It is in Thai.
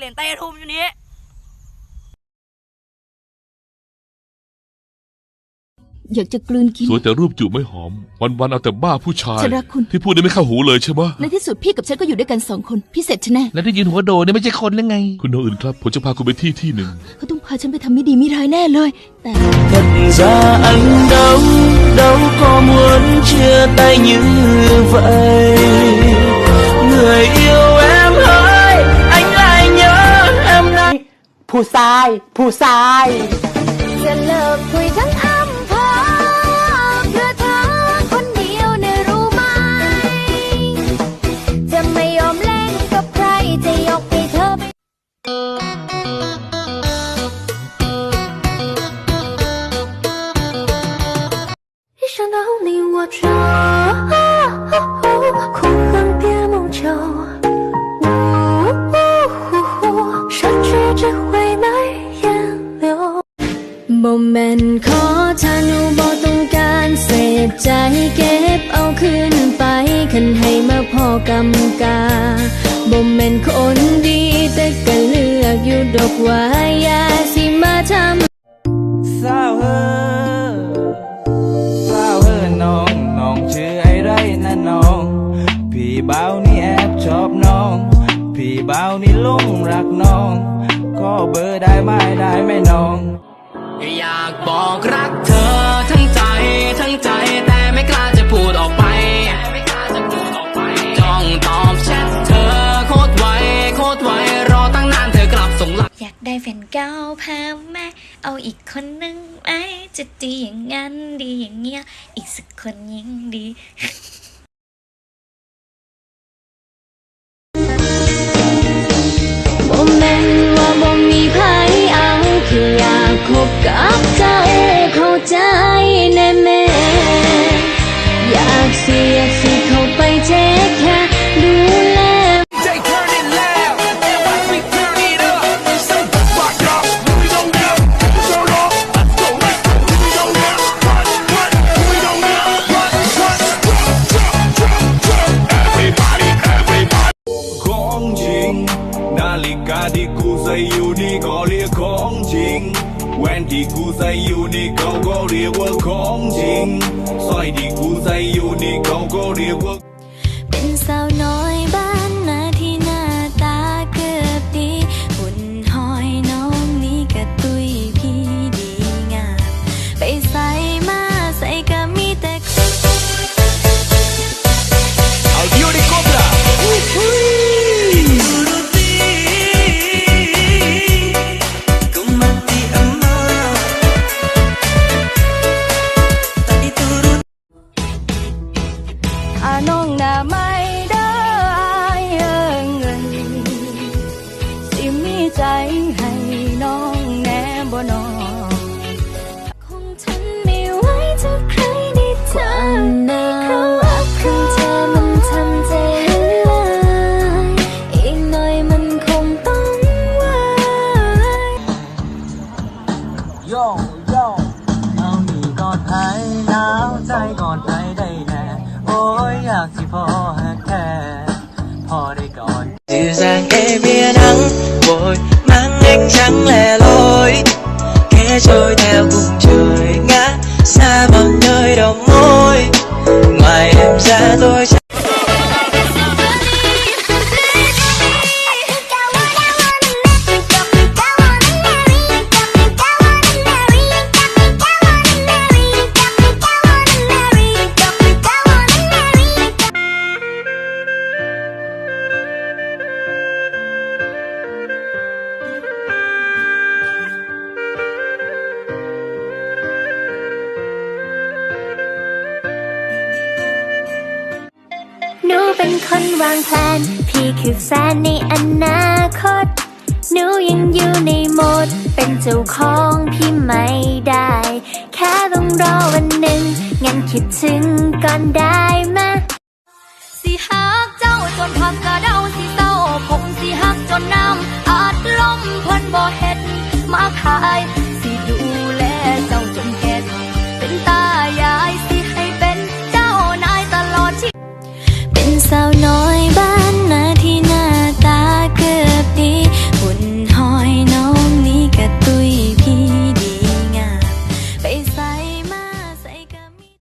ล่นเตะทุ่มอยู่นี้อยากจะกลืนกินสวยแต่รูปจูบไม่หอมวันเอาแต่บ้าผู้ชายฉันรักคุณที่พูดนี่ไม่เข้าหูเลยใช่ไหมในที่สุดพี่กับฉันก็อยู่ด้วยกัน2 คนพี่เสร็จฉันแน่แล้วที่ยืนหัวโดนี่ไม่ใช่คนหรือไงคุณโนอื่นครับผมจะพาคุณไปที่หนึ่งเขาต้องพาฉันไปทำไม่ดีไม่ร้ายแน่เลยแต่ thật ra anh đâu có muốn chia tay như vậy người yêu em ơi anh lại nhớ em này ผู้ชายจะเลิกคุยทั้งอำเภอเพื่อเธอคนเดียวเนี่ยรู้ไหมจะไม่ยอมเล่นกับใครจะยกให้เธอไป一生都你我着苦恨别梦久失去只会没眼流บ่แม่นขอทานูบ่ต้องการเศษใจเก็บเอาคืนไปคันให้มาพอกำกาบ่แม่นคนดีแต่ก็เลือกอยู่ดอกว่าอย่าสิมาทำsao hơน้องชื่อไอ้ไรนะน้องพี่บ่าวนี่แอบชอบน้องพี่บ่าวนี่หลงรักน้องก็เบอร์ได้ไหมน้องอยากบอกรักเธอทั้งใจแต่ไม่กล้าจะพูดออกไปจ้องตอบแชทเธอโคตรไวรอตั้งนานเธอกลับส่งไลน์อยากได้แฟนเก่าพาแม่เอาอีกคนนึงไหมจะดีอย่างงั้นดีอย่างเงี้ยอีกสักคนยิ่งดีบ่แม่นว่าบ่มีไผเอาแค่อยากคบกับเจ้าเข้าใจแน่แม่อยากสิเข้าไปเทคแค่ดูแลของจริงนาฬิกาที่กูใส่อยู่นี่ก็เรียกของจริงแหวนที่กูใส่อยู่นี่เขาก็เรียกว่าของจริงสร้อยที่กูใส่อยู่นี่เขาก็เรียกว่าเป็นสาวน้อยบ้านนาที่หน้าตาเกือบดีหุ่นหอยน้องนี่กระตุยพี่ดีงามไปใส่มาใส่ก็มีแต่เอาดิโอดิโกปลาน้องหน้าไม่ได้เงินสิมีใจให้น้องแน่บ่น้องคงฉันไม่ไหวจะใครได้เธอในครั้งรักของเธอมันทำใจละลายอีกหน่อยมันคงต้องไหวโยเอานี่กอดไทยหนาวใจกอดไทยได้แน่โอ้ยอยากสิพอหักแค่พอได้ก่อนdịu dàng em bia nắng vội mang ánh trắng lẻ loi kẻ trôi theo cùng trời ngát xa mọi nơi đầu môi ngoài em ra tôiหนูเป็นคนวางแผนพี่คือแฟนในอนาคตหนูยังอยู่ในโหมดเป็นเจ้าของพี่ไม่ได้แค่ต้องรอวันหนึ่งงั้นคิดถึงก่อนได้มะสิฮักเจ้าจนพักกะเดาสิเศร้าผมสิฮักจนน้ำอาจล้มเพิ่นบ่เฮ็ดมาขาย